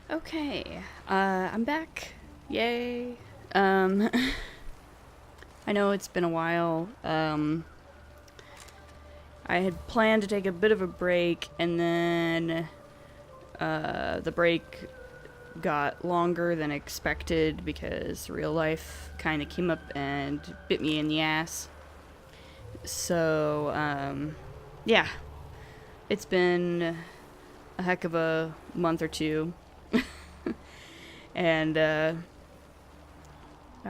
Okay, I'm back. Yay. I know it's been a while. I had planned to take a bit of a break, and then the break got longer than expected because real life kind of came up and bit me in the ass. So, yeah, it's been a heck of a month or two. And I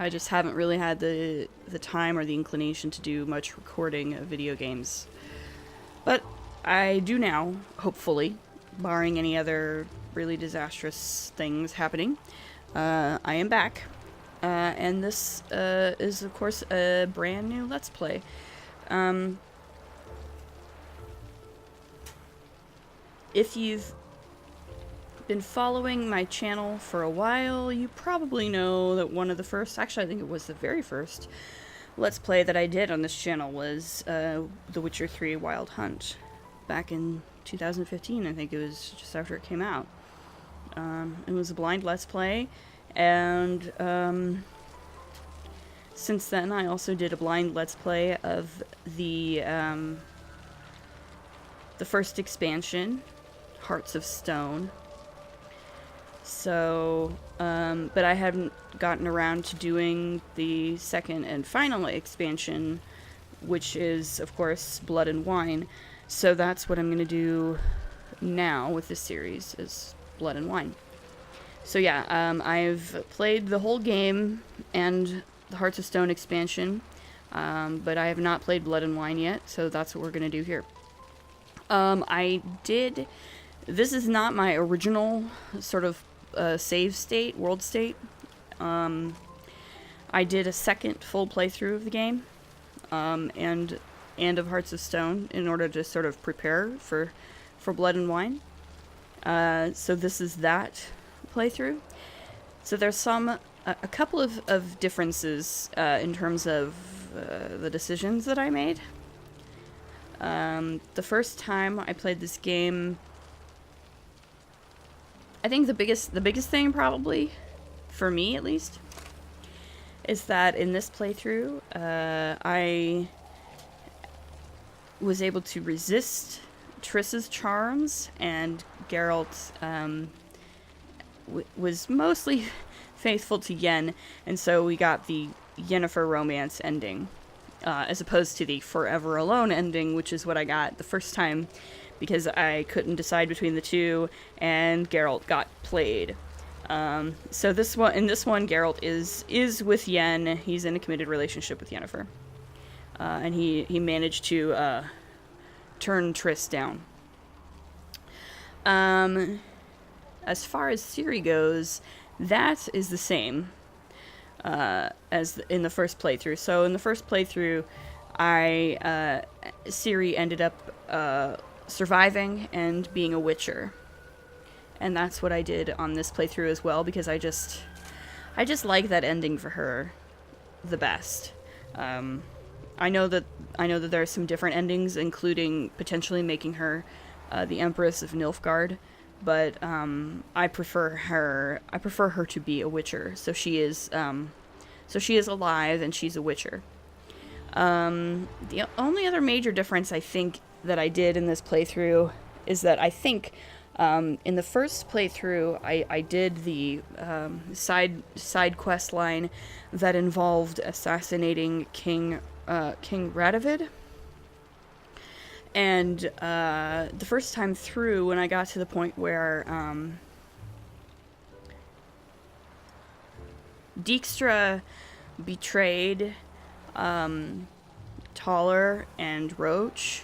just haven't really had the time or the inclination to do much recording of video games. But I do now, hopefully, barring any other really disastrous things happening. I am back. And this is, of course, a brand new Let's Play. If you've been following my channel for a while, you probably know that one of the first, actually I think it was the very first, Let's Play that I did on this channel was The Witcher 3 Wild Hunt. Back in 2015, I think it was just after it came out. It was a blind Let's Play, and since then I also did a blind Let's Play of the first expansion, Hearts of Stone. So, but I hadn't gotten around to doing the second and final expansion, which is, of course, Blood and Wine. So that's what I'm going to do now with this series, is Blood and Wine. So yeah, I've played the whole game and the Hearts of Stone expansion, but I have not played Blood and Wine yet, so that's what we're going to do here. This is not my original sort of save state, world state. I did a second full playthrough of the game, and of Hearts of Stone in order to sort of prepare for Blood and Wine. So this is that playthrough. So there's a couple of differences in terms of the decisions that I made. The first time I played this game, I think the biggest thing, probably, for me at least, is that in this playthrough, I was able to resist Triss's charms, and Geralt was mostly faithful to Yen, and so we got the Yennefer romance ending, as opposed to the Forever Alone ending, which is what I got the first time, because I couldn't decide between the two, and Geralt got played. So in this one, Geralt is with Yen. He's in a committed relationship with Yennefer, and he managed to turn Triss down. As far as Ciri goes, that is the same as in the first playthrough. So in the first playthrough, Ciri ended up surviving and being a Witcher, and that's what I did on this playthrough as well, because I just like that ending for her the best. I know that there are some different endings, including potentially making her the Empress of Nilfgaard, but I prefer her to be a Witcher. So she is alive and she's a Witcher. The only other major difference I think that I did in this playthrough is that I think in the first playthrough I did the side quest line that involved assassinating King Radovid. And the first time through, when I got to the point where Dijkstra betrayed Taller and Roach,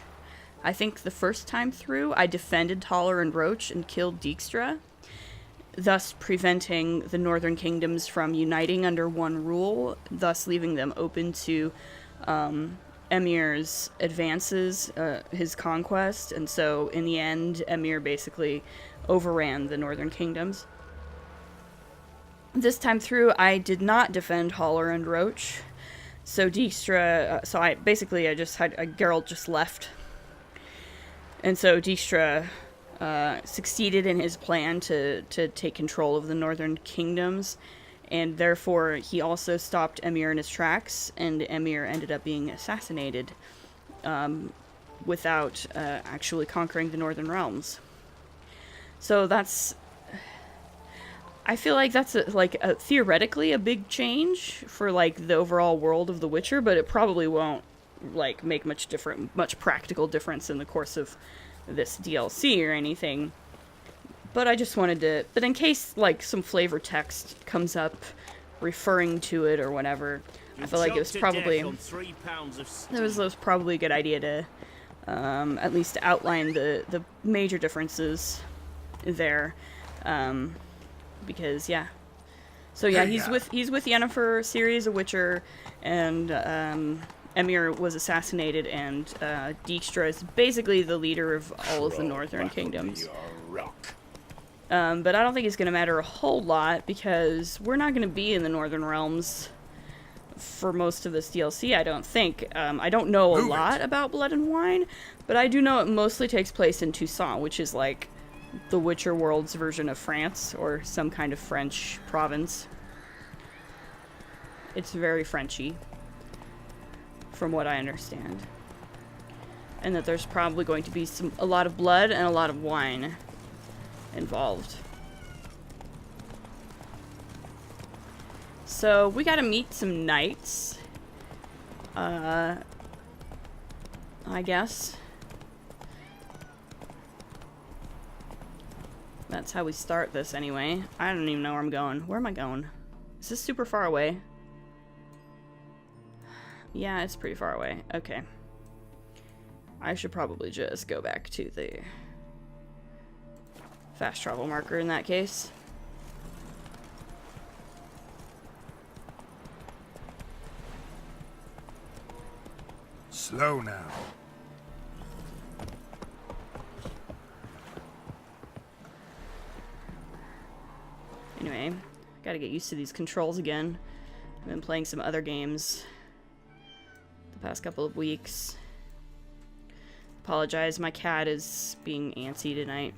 I think the first time through I defended Taller and Roach and killed Dijkstra, thus preventing the Northern Kingdoms from uniting under one rule, thus leaving them open to Emir's advances, his conquest, and so in the end, Emir basically overran the Northern Kingdoms. This time through, I did not defend Haller and Roach, so Dijkstra, Geralt just left, and so Dijkstra succeeded in his plan to take control of the northern kingdoms, and therefore he also stopped Emir in his tracks, and Emir ended up being assassinated without actually conquering the northern realms. So that's... I feel like that's theoretically a big change for like the overall world of The Witcher, but it probably won't like make much practical difference in the course of this DLC or anything. But I just wanted to, but in case like some flavor text comes up referring to it or whatever, I feel like it was probably probably a good idea to at least outline the major differences there. Because yeah, so yeah, he's with Yennefer, Ciri's a Witcher, and Emir was assassinated, and Dijkstra is basically the leader of all of the northern kingdoms. But I don't think it's going to matter a whole lot because we're not going to be in the northern realms for most of this DLC. I don't think. I don't know a lot about Blood and Wine, but I do know it mostly takes place in Toussaint, which is like the Witcher world's version of France, or some kind of French province. It's very Frenchy, from what I understand. And that there's probably going to be a lot of blood and a lot of wine involved. So we gotta meet some knights. I guess. That's how we start this anyway. I don't even know where I'm going. Where am I going? Is this super far away? Yeah, it's pretty far away. Okay. I should probably just go back to the fast travel marker in that case. Slow now. Anyway, gotta get used to these controls again. I've been playing some other games the past couple of weeks. Apologize, my cat is being antsy tonight.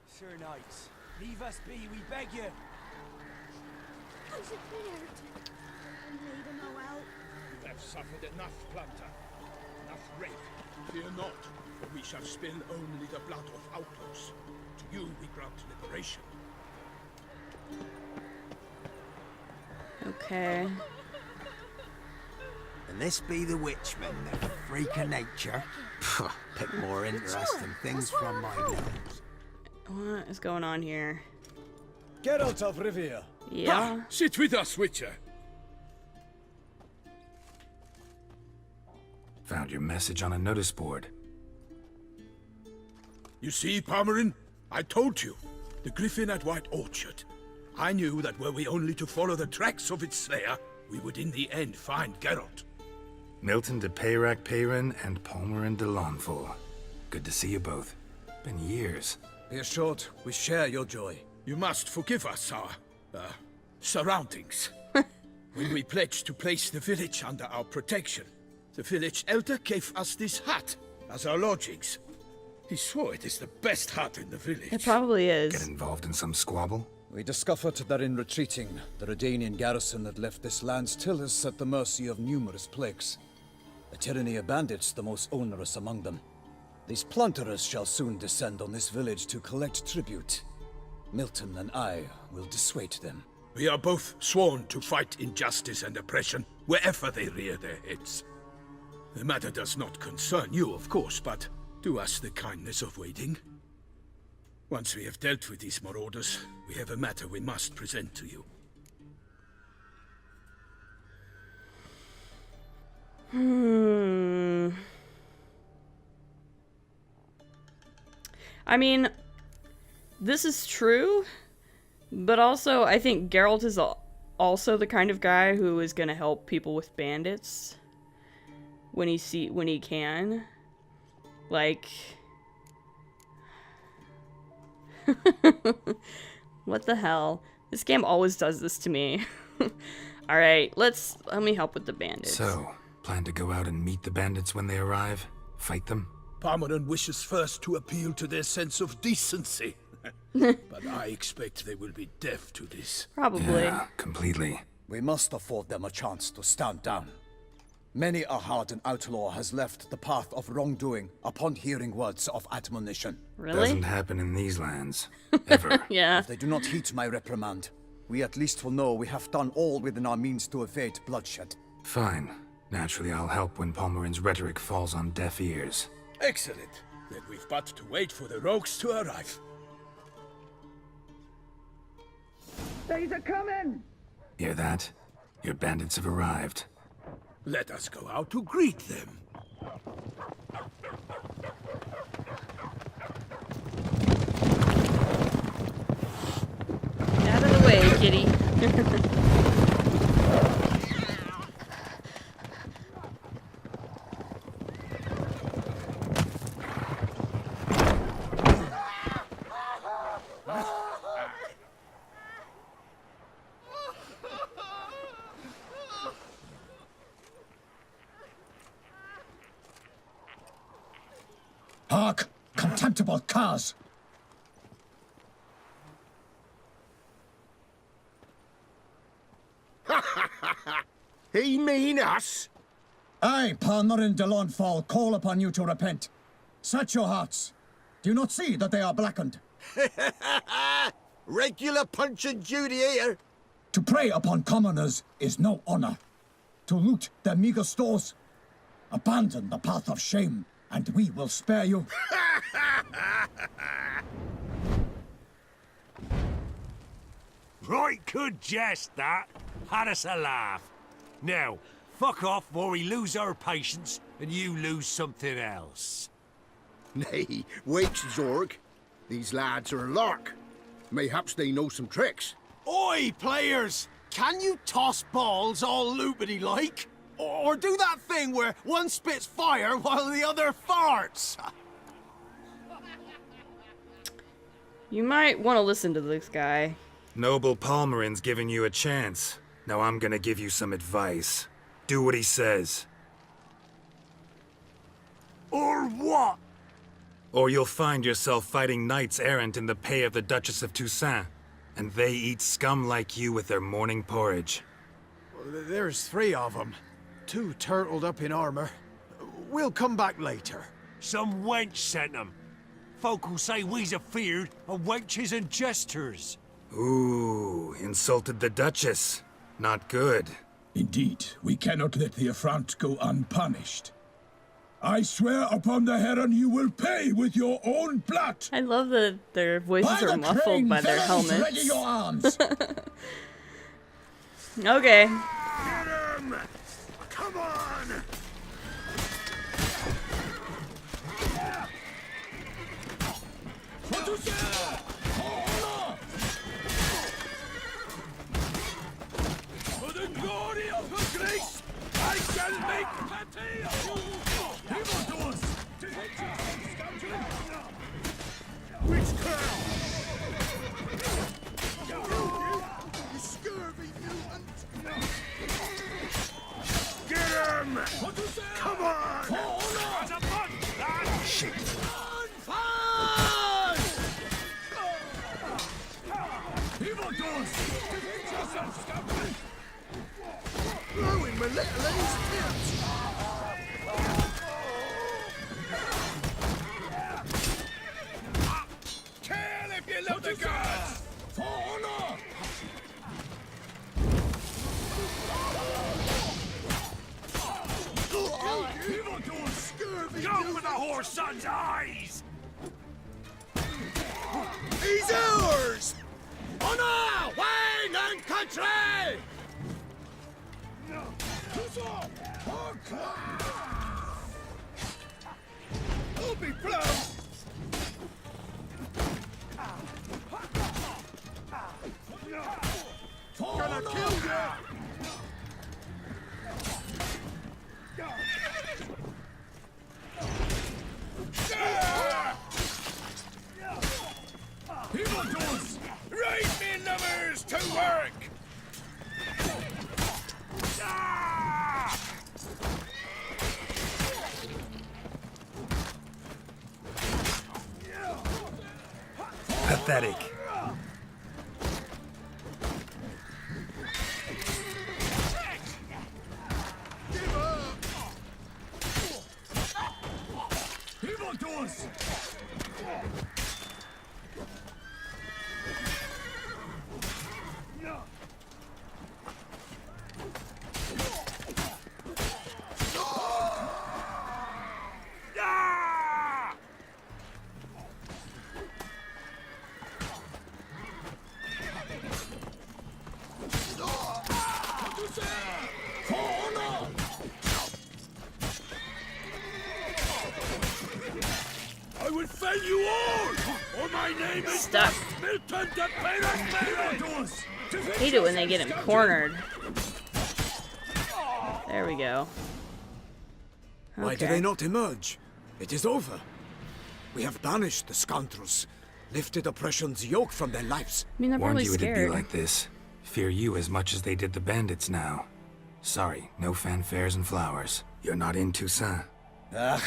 Sir Knights, leave us be, we beg you. How's it fared? We made him all out. You have suffered enough, Planter. Enough rape. Fear not, for we shall spill only the blood of outlaws. To you we grant liberation. Okay. And this be the witchman, the freak of nature. Phew, pick more interesting things from my nose. What is going on here? Geralt of Rivia. Yeah. Ha! Sit with us, Witcher. Found your message on a notice board. You see, Parmerin? I told you. The griffin at White Orchard. I knew that were we only to follow the tracks of its slayer, we would in the end find Geralt. Milton de Peyrac Peyrin and Palmerin de Lawnful. Good to see you both. Been years. Be assured, we share your joy. You must forgive us our, surroundings. When we pledged to place the village under our protection, the village elder gave us this hut as our lodgings. He swore it is the best hut in the village. It probably Get is. involved in some squabble? We discovered that in retreating, the Redanian garrison had left this land still is at the mercy of numerous plagues. A tyranny of bandits, the most onerous among them. These plunderers shall soon descend on this village to collect tribute. Milton and I will dissuade them. We are both sworn to fight injustice and oppression wherever they rear their heads. The matter does not concern you, of course, but do us the kindness of waiting. Once we have dealt with these marauders, we have a matter we must present to you. I mean, this is true, but also I think Geralt is also the kind of guy who is going to help people with bandits when he can. Like, what the hell? This game always does this to me. All right, let me help with the bandits. So, plan to go out and meet the bandits when they arrive? Fight them? Pomeran wishes first to appeal to their sense of decency. But I expect they will be deaf to this. Probably. Yeah, completely. We must afford them a chance to stand down. Many a hardened outlaw has left the path of wrongdoing upon hearing words of admonition. Really? Doesn't happen in these lands. Ever. Yeah. If they do not heed my reprimand, we at least will know we have done all within our means to evade bloodshed. Fine. Naturally, I'll help when Palmerin's rhetoric falls on deaf ears. Excellent. Then we've but to wait for the rogues to arrive. Hear that? Your bandits have arrived. Let us go out to greet them. Out of the way, kitty. Hark! Contemptible curs! He mean us? I, Palmerin de Launfal, call upon you to repent. Set your hearts. Do you not see that they are blackened? Regular Punch and Judy here. To prey upon commoners is no honor. To loot their meager stores, abandon the path of shame, and we will spare you. Right good jest, that. Had us a laugh. Now, fuck off before we lose our patience and you lose something else. Nay, wait, Zorg. These lads are a lark. Mayhaps they know some tricks. Oi, players! Can you toss balls all loopity-like? Or do that thing where one spits fire while the other farts? You might want to listen to this guy. Noble Palmerin's giving you a chance. Now I'm gonna give you some advice. Do what he says. Or what? Or you'll find yourself fighting knights errant in the pay of the Duchess of Toussaint. And they eat scum like you with their morning porridge. There's 3 of them. 2 turtled up in armor. We'll come back later. Some wench sent them. Folk will say we's afeard of wenches and jesters. Ooh, insulted the Duchess. Not good. Indeed, we cannot let the affront go unpunished. I swear upon the heron you will pay with your own blood! I love that their voices are muffled by their villains, helmets. ready your arms! Okay. Get him! Come on! For the glory of her grace, I shall make patty of you! Witchcraft! You scurvy mutant! Get him! Come on! Shit. Blowing my little lady's tips. Kill if you love the gods! For honor! Go for the whore's son's eyes! He's ours! Honor, wine, and country! I'll be blown! Gonna kill you! Right, me lovers, to work! Pathetic. Evildoers! I will fell you all, or my name is Stuck. Milton de Peyton. Hate it when they get him cornered. There we go. Why do they not emerge? It is over. We have banished the scoundrels, lifted oppression's yoke from their lives. I mean, they're Warned probably you it'd be scared. like this. Fear you as much as they did the bandits now. Sorry, no fanfares and flowers. You're not in Toussaint. Ah,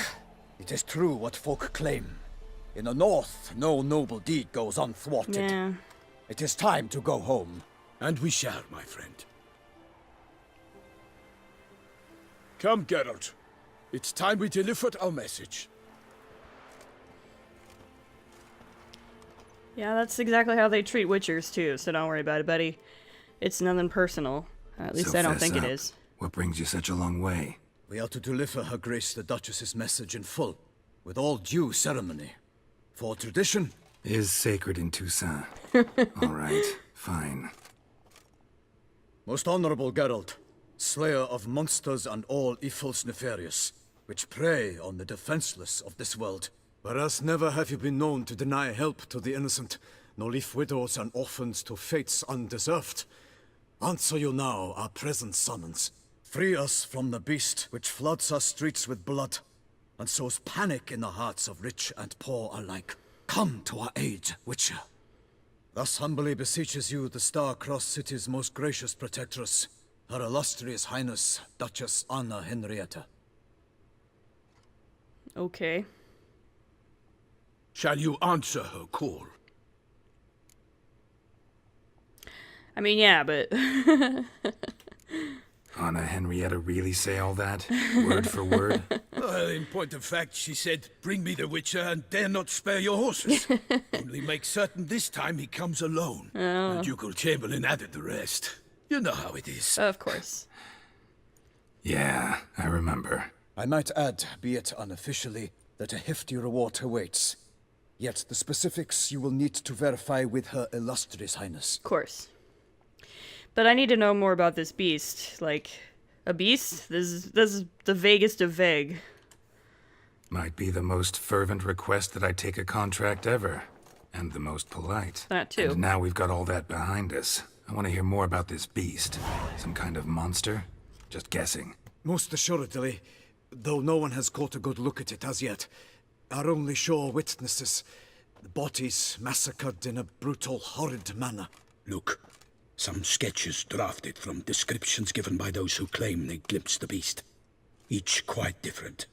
it is true what folk claim. In the north, no noble deed goes unthwarted. Yeah. It is time to go home. And we shall, my friend. Come, Geralt. It's time we delivered our message. Yeah, that's exactly how they treat witchers too, so don't worry about it, buddy. It's nothing personal. At least So I don't fess think it up. is. What brings you such a long way? We are to deliver Her Grace the Duchess's message in full, with all due ceremony. For tradition, Is sacred in Toussaint. All right, fine. most honorable Geralt, slayer of monsters and all evils nefarious, which prey on the defenseless of this world. Whereas never have you been known to deny help to the innocent, nor leave widows and orphans to fates undeserved. Answer you now our present summons. Free us from the beast which floods our streets with blood, and sows panic in the hearts of rich and poor alike. Come to our aid, Witcher. Thus humbly beseeches you the Star-Crossed City's most gracious protectress, Her Illustrious Highness, Duchess Anna Henrietta. Okay. Shall you answer her call? I mean, yeah, but Anna Henrietta really say all that? Word for word? Well, in point of fact, she said, bring me the Witcher and dare not spare your horses. Only make certain this time he comes alone. And Ducal Chamberlain added the rest. You know how it is. of course. Yeah, I remember. I might add, be it unofficially, that a hefty reward awaits. Yet the specifics you will need to verify with Her Illustrious Highness. Of course. But I need to know more about this beast. Like, a beast? This is the vaguest of vague. Might be the most fervent request that I take a contract ever. And the most polite. That too. And now we've got all that behind us. I want to hear more about this beast. Some kind of monster? Just guessing. Most assuredly, though no one has caught a good look at it as yet. Our only sure witnesses, the bodies massacred in a brutal, horrid manner. Look, some sketches drafted from descriptions given by those who claim they glimpsed the beast. Each quite different.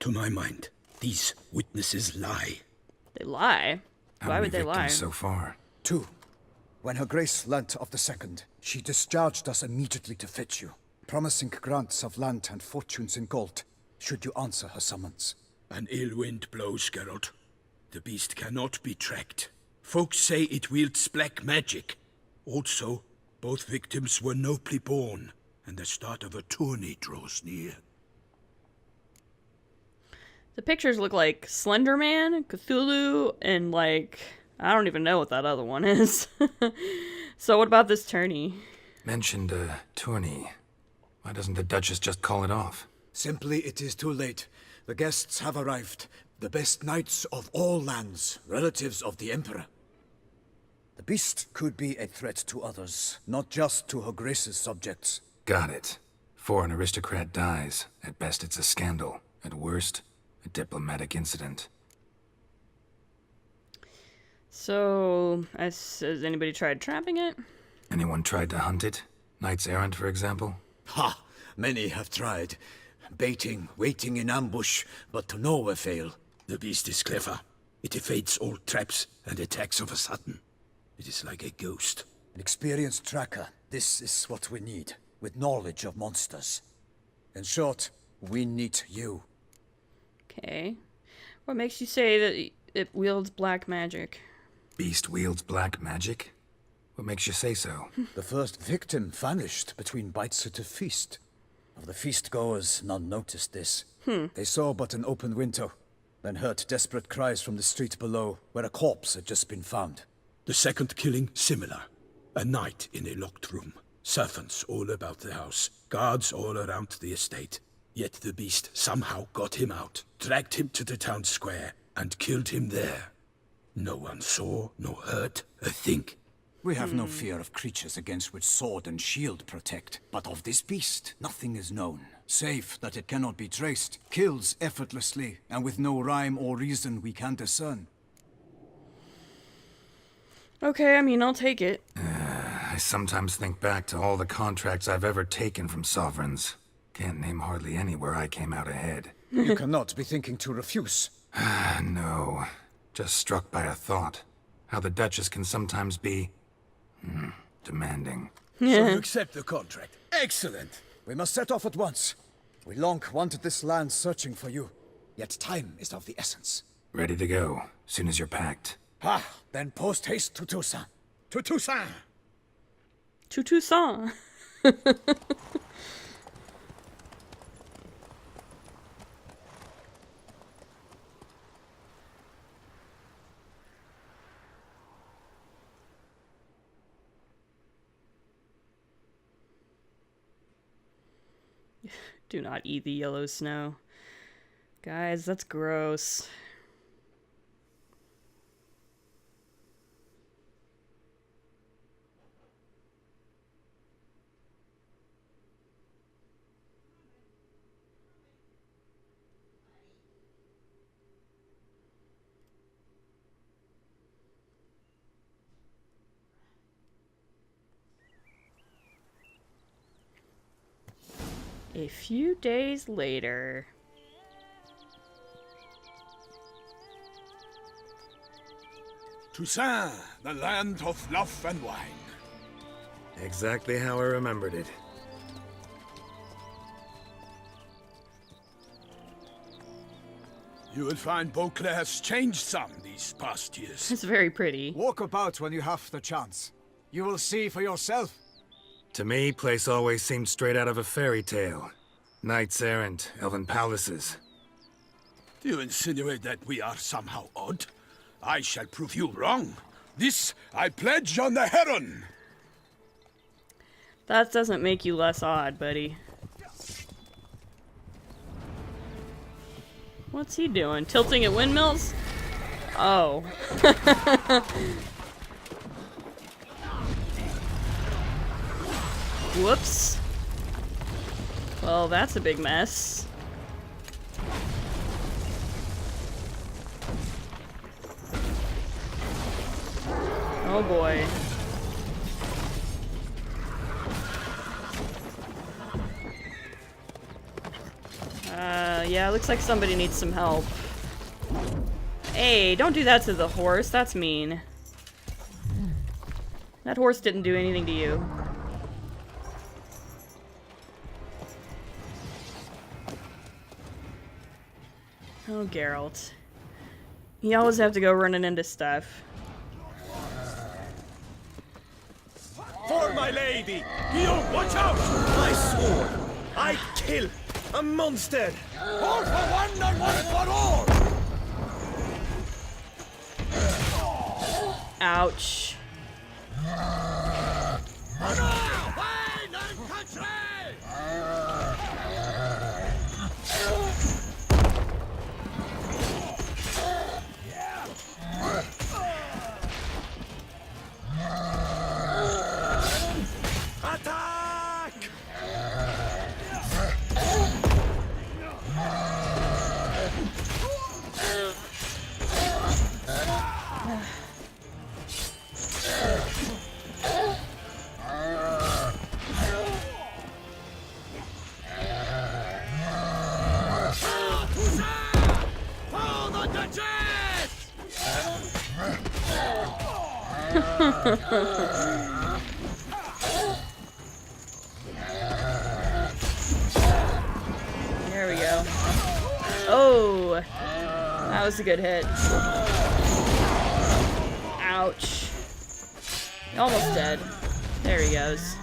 To my mind, these witnesses lie. They lie. How Why many would they lie? victims so far? 2. When Her Grace learnt of the second, she discharged us immediately to fetch you, promising grants of land and fortunes in gold, should you answer her summons. An ill wind blows, Geralt. The beast cannot be tracked. Folks say it wields black magic. Also, both victims were nobly born, and the start of a tourney draws near. The pictures look like Slender Man, Cthulhu, and like, I don't even know what that other one is. So what about this tourney? Mentioned a tourney. Why doesn't the Duchess just call it off? Simply, it is too late. The guests have arrived. The best knights of all lands, relatives of the Emperor. The beast could be a threat to others, not just to Her Grace's subjects. Got it. Before an aristocrat dies, at best it's a scandal. At worst, a diplomatic incident. So, has anybody tried trapping it? Anyone tried to hunt it? Knights errant, for example? Ha! Many have tried. Baiting, waiting in ambush, but to no avail. The beast is clever. It evades all traps and attacks of a sudden. It is like a ghost. An experienced tracker. This is what we need, with knowledge of monsters. In short, we need you. Okay. What makes you say that it wields black magic? Beast wields black magic? What makes you say so? The first victim vanished between bites at a feast. Of the feast-goers, none noticed this. They saw but an open window, then heard desperate cries from the street below, where a corpse had just been found. The second killing, similar. A night in a locked room. Servants all about the house. Guards all around the estate. Yet the beast somehow got him out, dragged him to the town square, and killed him there. No one saw, nor heard a thing. We have no fear of creatures against which sword and shield protect. But of this beast, nothing is known. Save that it cannot be traced, kills effortlessly, and with no rhyme or reason we can discern. Okay, I mean, I'll take it. I sometimes think back to all the contracts I've ever taken from sovereigns. Can't name hardly any where I came out ahead. You cannot be thinking to refuse. No. Just struck by a thought. How the Duchess can sometimes be... demanding. So you accept the contract. Excellent. We must set off at once. We long wanted this land searching for you. Yet time is of the essence. Ready to go, soon as you're packed. Then post haste to Toussaint. To Toussaint. To Toussaint. Do not eat the yellow snow. Guys, that's gross. A few days later. Toussaint, the land of love and wine. Exactly how I remembered it. You will find Beauclair's changed some these past years. It's very pretty. Walk about when you have the chance. You will see for yourself. To me, place always seemed straight out of a fairy tale. Knights errant, elven palaces. Do you insinuate that we are somehow odd? I shall prove you wrong. This I pledge on the Heron. That doesn't make you less odd, buddy. What's he doing? Tilting at windmills? Oh. Whoops. Well, that's a big mess. Oh boy. Yeah, looks like somebody needs some help. Hey, don't do that to the horse. That's mean. That horse didn't do anything to you. Oh, Geralt. You always have to go running into stuff. For my lady! Guillaume, watch out! I swore I'd kill a monster! All for one and one for all! Ouch. Wine and country! Attack! For the Duchess! There we go. Oh! That was a good hit. Ouch. Almost dead. There he goes.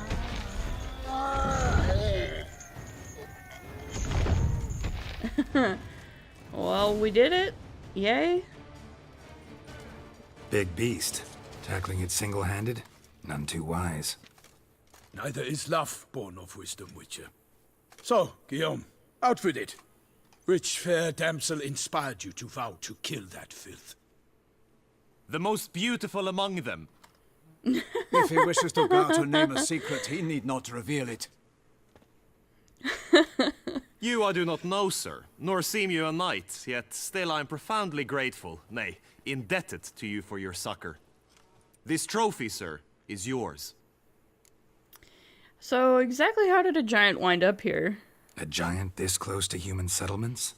Well, we did it. Yay. Big beast. Tackling it single-handed? None too wise. Neither is love born of wisdom, Witcher. So, Guillaume, out with it. Which fair damsel inspired you to vow to kill that filth? The most beautiful among them. If he wishes to guard her name a secret, he need not reveal it. You I do not know, sir, nor seem you a knight, yet still I am profoundly grateful, nay, indebted to you for your succor. This trophy, sir, is yours. So, exactly how did a giant wind up here? A giant this close to human settlements?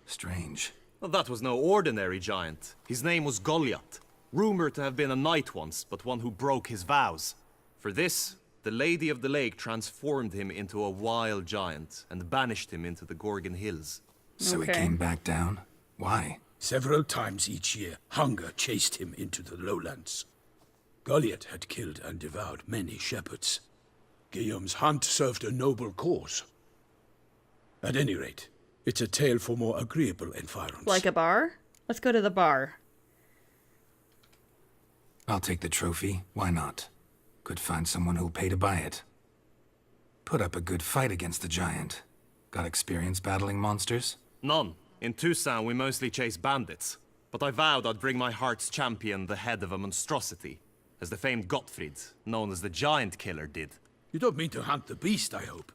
Strange. Well, that was no ordinary giant. His name was Goliath, rumored to have been a knight once, but one who broke his vows. For this, the Lady of the Lake transformed him into a wild giant and banished him into the Gorgon Hills. So he Okay. came back down? Why? Several times each year, hunger chased him into the lowlands. Goliath had killed and devoured many shepherds. Guillaume's hunt served a noble cause. At any rate, it's a tale for more agreeable environs. Like a bar? Let's go to the bar. I'll take the trophy. Why not? Could find someone who'll pay to buy it. Put up a good fight against the giant. Got experience battling monsters? None. In Toussaint we mostly chase bandits. But I vowed I'd bring my heart's champion the head of a monstrosity, as the famed Gottfried, known as the Giant Killer, did. You don't mean to hunt the beast, I hope.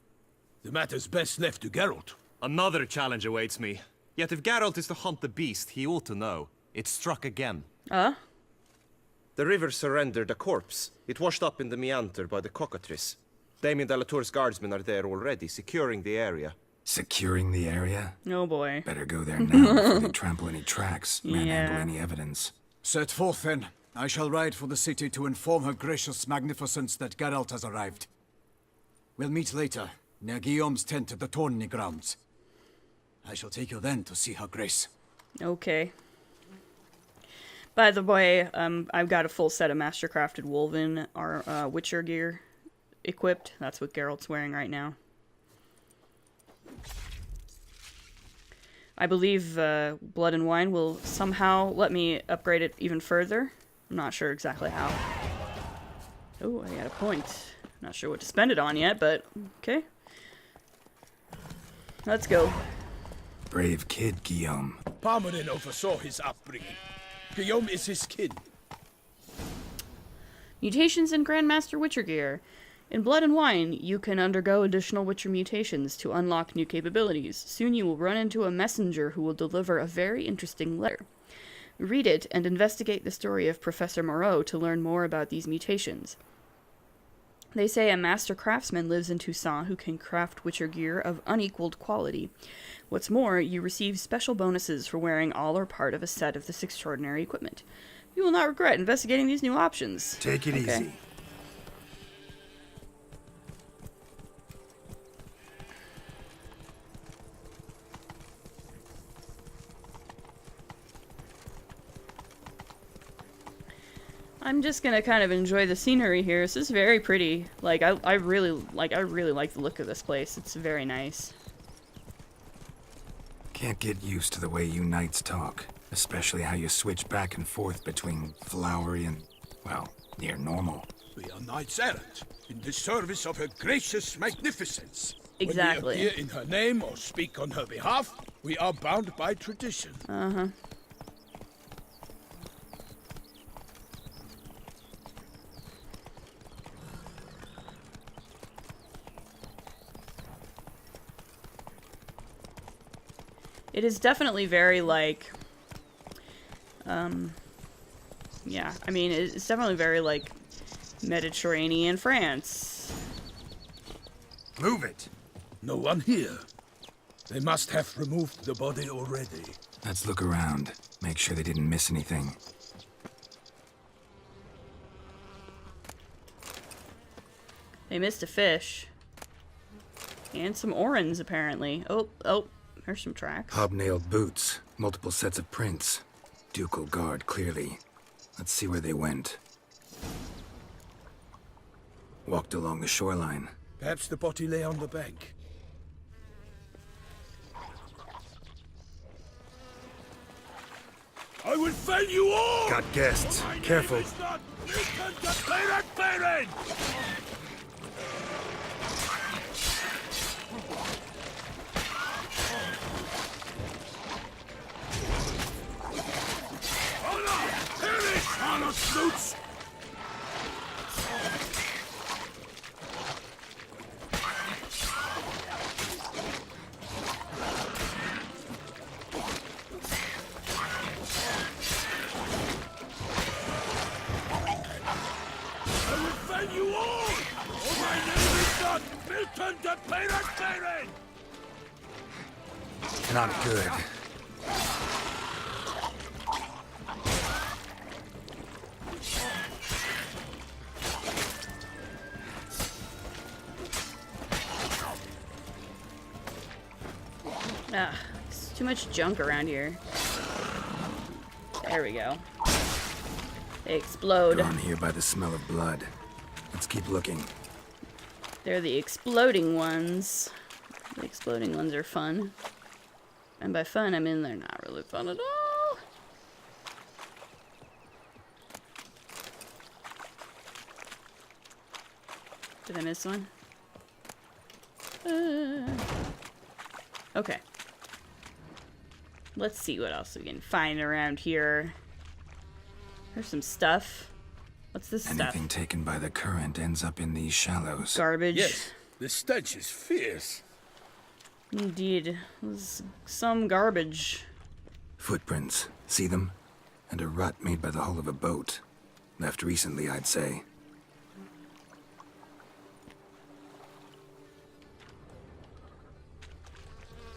The matter's best left to Geralt. Another challenge awaits me. Yet if Geralt is to hunt the beast, he ought to know. It struck again. The river surrendered a corpse. It washed up in the meander by the cockatrice. Damien Delatour's guardsmen are there already, securing the area. Securing the area? Oh boy. Better go there now before they trample any tracks, manhandle Yeah. any evidence. Set forth, then. I shall ride for the city to inform her gracious magnificence that Geralt has arrived. We'll meet later, near Guillaume's tent at the tourney grounds. I shall take you then to see her grace. Okay. By the way, I've got a full set of mastercrafted woven Witcher gear equipped. That's what Geralt's wearing right now. I believe Blood and Wine will somehow let me upgrade it even further. I'm not sure exactly how. Oh, I got a point. Not sure what to spend it on yet, but okay. Let's go. Brave kid, Guillaume. Parmanin oversaw his upbringing. Guillaume is his kin. Mutations in Grandmaster Witcher gear. In Blood and Wine, you can undergo additional Witcher mutations to unlock new capabilities. Soon you will run into a messenger who will deliver a very interesting letter. Read it and investigate the story of Professor Moreau to learn more about these mutations. They say a master craftsman lives in Toussaint who can craft Witcher gear of unequaled quality. What's more, you receive special bonuses for wearing all or part of a set of this extraordinary equipment. You will not regret investigating these new options. Take it easy. I'm just gonna kind of enjoy the scenery here. This is very pretty. Like I really like the look of this place. It's very nice. Can't get used to the way you knights talk, especially how you switch back and forth between flowery and, well, near normal. We are knights errant, in the service of her gracious magnificence. Exactly. When we appear in her name or speak on her behalf, we are bound by tradition. Uh-huh. It is definitely very, like, yeah, I mean, it's definitely very, like, Mediterranean France. Move it! No one here. They must have removed the body already. Let's look around. Make sure they didn't miss anything. They missed a fish. And some orans, apparently. Oh, there's some tracks. Hobnailed boots, multiple sets of prints. Ducal guard, clearly. Let's see where they went. Walked along the shoreline. Perhaps the body lay on the bank. I will fell you all! Got guests. Careful. Snoots! You all! Oh, my name is not Milton the Pirate Baron! Not good. Ah, there's too much junk around here. There we go. They explode. Drawn here by the smell of blood. Let's keep looking. They're the exploding ones. The exploding ones are fun. And by fun, I mean they're not really fun at all. Did I miss one? Okay. Let's see what else we can find around here. There's some stuff. What's this stuff? Anything taken by the current ends up in these shallows. Garbage. Yes, the stench is fierce. Indeed. There's some garbage. Footprints. See them? And a rut made by the hull of a boat. Left recently, I'd say.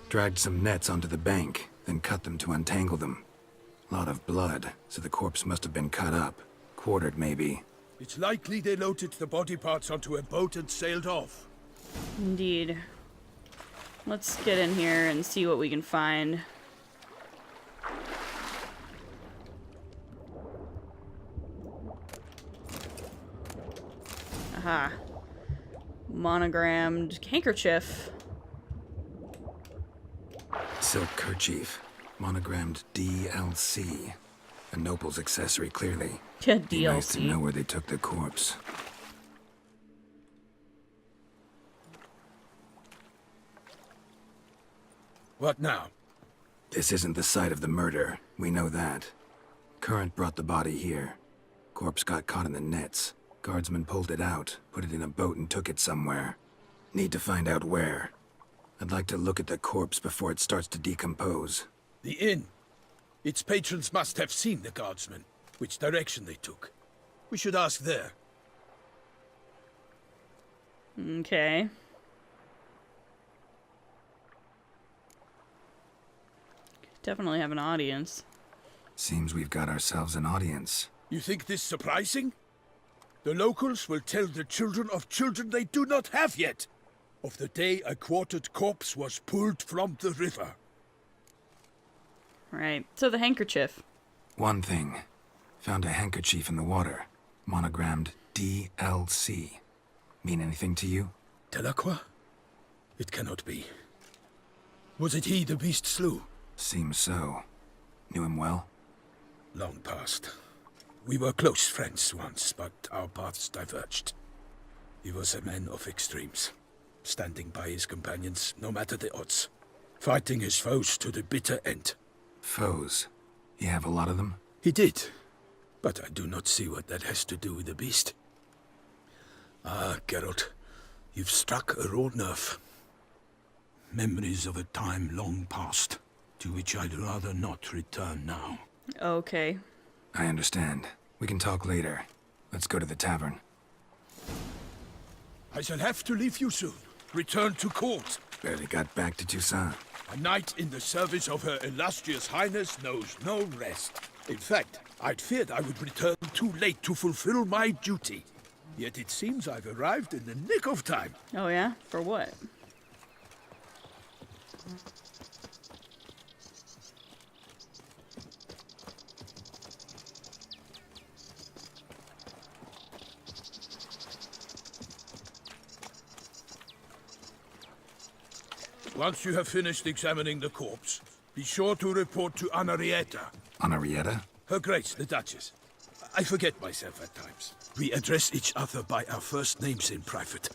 Dragged some nets onto the bank, then cut them to untangle them. Lot of blood, so the corpse must have been cut up. Quartered, maybe. It's likely they loaded the body parts onto a boat and sailed off. Indeed. Let's get in here and see what we can find. Aha. Monogrammed handkerchief. Silk kerchief. Monogrammed DLC. A noble's accessory, clearly. Yeah, Be nice to DLC. know where they took the corpse. What now? This isn't the site of the murder. We know that. Current brought the body here. Corpse got caught in the nets. Guardsmen pulled it out, put it in a boat and took it somewhere. Need to find out where. I'd like to look at the corpse before it starts to decompose. The inn. Its patrons must have seen the guardsmen, which direction they took. We should ask there. Okay. Definitely have an audience. Seems we've got ourselves an audience. You think this surprising? The locals will tell the children of children they do not have yet, of the day a quartered corpse was pulled from the river. Right. So the handkerchief. One thing. Found a handkerchief in the water. Monogrammed DLC. Mean anything to you? Delacroix? It cannot be. Was it he the beast slew? Seems so. Knew him well? Long past. We were close friends once, but our paths diverged. He was a man of extremes, standing by his companions no matter the odds, fighting his foes to the bitter end. Foes? You have a lot of them? He did, but I do not see what that has to do with the beast. Ah, Geralt, you've struck a raw nerve. Memories of a time long past, to which I'd rather not return now. Okay. I understand. We can talk later. Let's go to the tavern. I shall have to leave you soon. Return to court. Barely got back to Toussaint. A knight in the service of Her Illustrious Highness knows no rest. In fact, I'd feared I would return too late to fulfill my duty. Yet it seems I've arrived in the nick of time. Oh yeah? For what? Once you have finished examining the corpse, be sure to report to Anarietta. Anarietta? Her Grace, the Duchess. I forget myself at times. We address each other by our first names in private.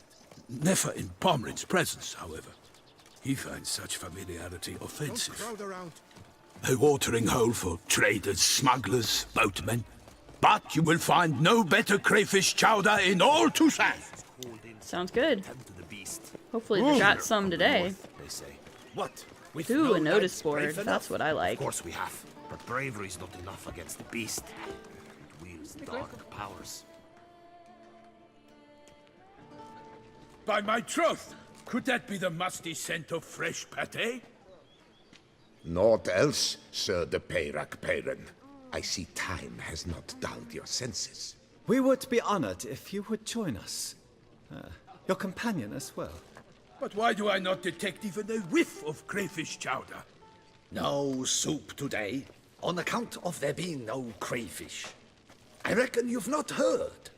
Never in Pomrin's presence, however. He finds such familiarity offensive. A watering hole for traders, smugglers, boatmen. But you will find no better crayfish chowder in all Toussaint. Sounds good. Tend to the beast. Hopefully we got some today. North, they say. What? With Ooh, no a notice knights board. brave enough? That's what I like. Of course we have. But bravery's not enough against the beast. It wields dark powers. By my troth, could that be the musty scent of fresh pate? Naught else, Sir de Peyrac Peyran. I see time has not dulled your senses. We would be honored if you would join us. Your companion as well. But why do I not detect even a whiff of crayfish chowder? No soup today, on account of there being no crayfish. I reckon you've not heard,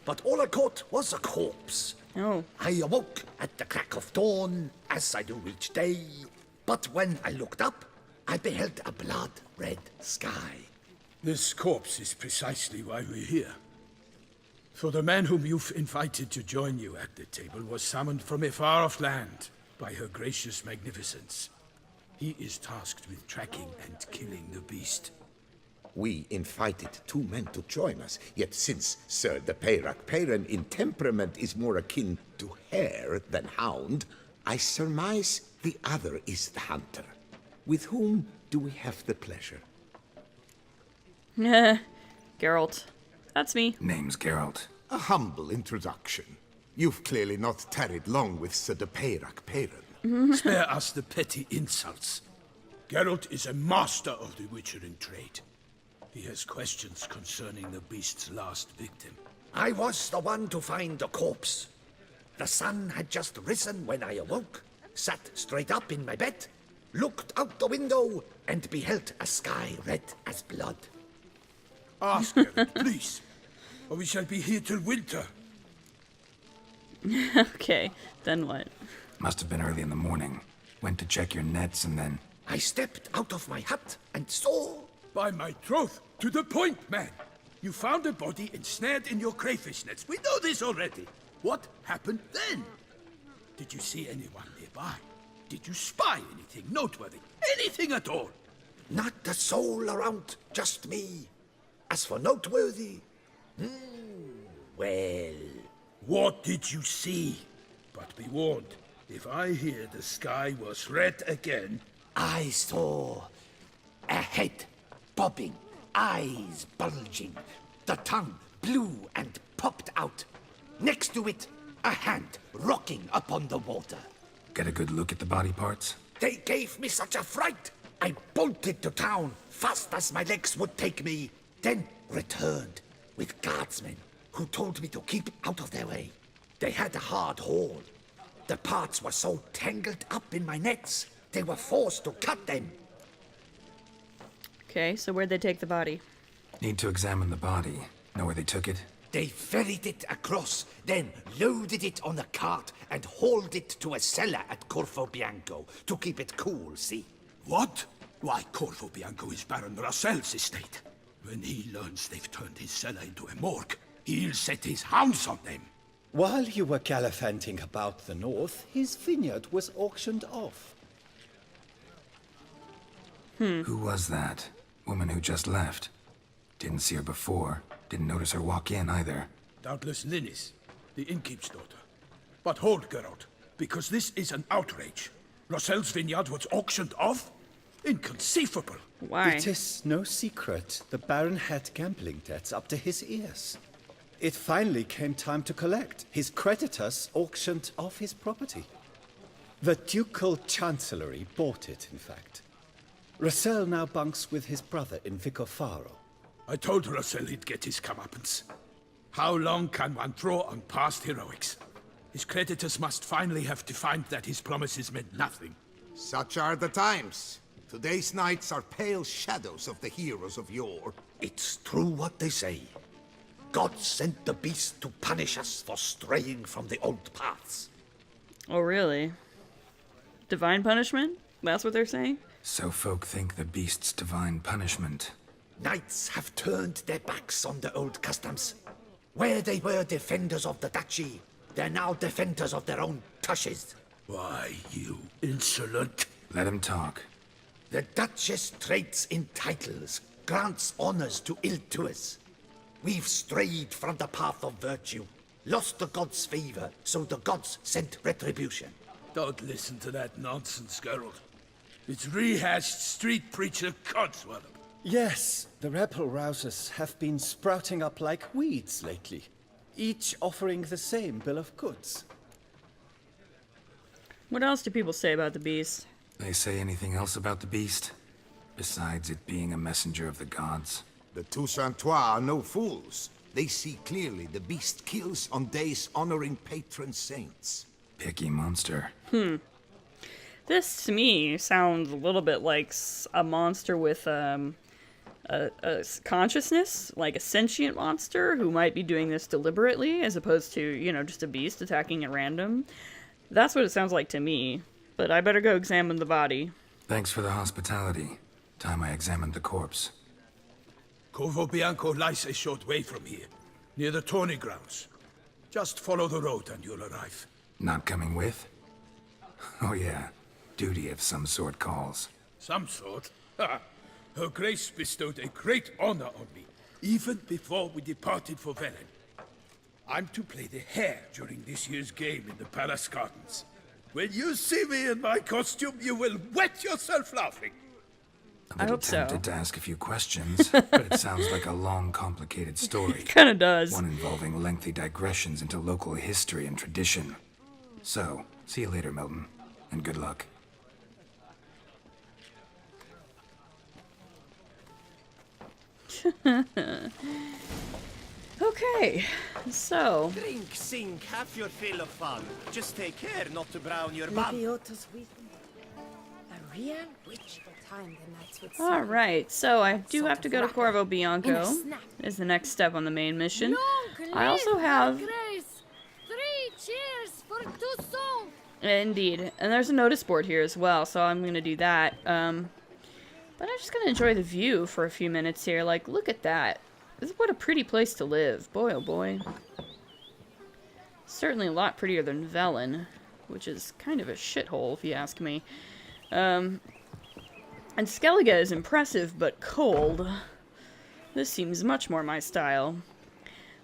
but all I caught was a corpse. Oh. I awoke at the crack of dawn, as I do each day, but when I looked up, I beheld a blood-red sky. This corpse is precisely why we're here. For the man whom you've invited to join you at the table was summoned from a far-off land by her gracious magnificence. He is tasked with tracking and killing the beast. We invited 2 men to join us, yet since Sir de Peyrac Peyran in temperament is more akin to hare than hound, I surmise the other is the hunter. With whom do we have the pleasure? Geralt. That's me. Name's Geralt. A humble introduction. You've clearly not tarried long with Sir de Peyrac Peyran. Spare us the petty insults. Geralt is a master of the witchering trade. He has questions concerning the beast's last victim. I was the one to find the corpse. The sun had just risen when I awoke, sat straight up in my bed, looked out the window, and beheld a sky red as blood. Ask Geralt, please, or we shall be here till winter. Okay, then what? Must have been early in the morning. Went to check your nets and then... I stepped out of my hut and saw... By my troth, to the point, man. You found a body ensnared in your crayfish nets. We know this already. What happened then? Did you see anyone nearby? Did you spy anything noteworthy? Anything at all? Not a soul around, just me. As for noteworthy... well... What did you see? But be warned, if I hear the sky was red again... I saw a head bobbing, eyes bulging, the tongue blew and popped out. Next to it, a hand rocking upon the water. Get a good look at the body parts? They gave me such a fright. I bolted to town fast as my legs would take me, then returned with guardsmen who told me to keep out of their way. They had a hard haul. The parts were so tangled up in my nets, they were forced to cut them. Okay, so where'd they take the body? Need to examine the body. Know where they took it? They ferried it across, then loaded it on a cart and hauled it to a cellar at Corvo Bianco to keep it cool, see? What? Why, Corvo Bianco is Baron Russell's estate. When he learns they've turned his cellar into a morgue, he'll set his hounds on them. While you were gallivanting about the north, his vineyard was auctioned off. Who was that? Woman who just left. Didn't see her before. Didn't notice her walk in either. Doubtless Linnis, the innkeep's daughter. But hold, Geralt, because this is an outrage. Russell's vineyard was auctioned off? Inconceivable. Why? It is no secret. The Baron had gambling debts up to his ears. It finally came time to collect. His creditors auctioned off his property. The Ducal Chancellery bought it, in fact. Russell now bunks with his brother in Vicofaro. I told Russell he'd get his comeuppance. How long can one throw on past heroics? His creditors must finally have defined that his promises meant nothing. Such are the times. Today's knights are pale shadows of the heroes of yore. It's true what they say. God sent the beast to punish us for straying from the old paths. Oh, really? Divine punishment? That's what they're saying? So folk think the beast's divine punishment. Knights have turned their backs on the old customs. Where they were defenders of the duchy, they're now defenders of their own tushes. Why, you insolent... Let him talk. The Duchess trades in titles, grants honors to ill-doers. We've strayed from the path of virtue, lost the gods' favor, so the gods sent retribution. Don't listen to that nonsense, Geralt. It's rehashed street preacher codswallop. Yes, the rebel rousers have been sprouting up like weeds lately, each offering the same bill of goods. What else do people say about the beast? They say anything else about the beast? Besides it being a messenger of the gods? The Toussaintois are no fools. They see clearly the beast kills on days honoring patron saints. Picky monster. This, to me, sounds a little bit like a monster with, a consciousness, like a sentient monster who might be doing this deliberately, as opposed to, you know, just a beast attacking at random. That's what it sounds like to me, but I better go examine the body. Thanks for the hospitality. Time I examined the corpse. Corvo Bianco lies a short way from here, near the tourney grounds. Just follow the road and you'll arrive. Not coming with? Oh yeah, duty of some sort calls. Some sort? Ha! Her Grace bestowed a great honor on me, even before we departed for Velen. I'm to play the hare during this year's game in the palace gardens. When you see me in my costume, you will wet yourself laughing. A little tempted to ask a few questions, but it sounds like a long, complicated story. It kinda does. One involving lengthy digressions into local history and tradition. So, see you later, Milton, and good luck. Okay, so... Drink, sing, have your fill of fun. Just take care not to brown your bum. Leviota's wisdom. A real witch for time the knights would Alright, so I do have to go to Corvo Bianco, is the next step on the main mission. I also have... 3 cheers for Toussaint! Indeed, and there's a notice board here as well, so I'm going to do that. But I'm just going to enjoy the view for a few minutes here. Like, look at that. What a pretty place to live. Boy, oh boy. Certainly a lot prettier than Velen, which is kind of a shithole, if you ask me. And Skellige is impressive, but cold. This seems much more my style.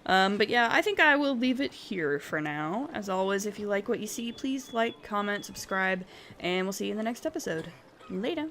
But yeah, I think I will leave it here for now. As always, if you like what you see, please like, comment, subscribe, and we'll see you in the next episode. Later.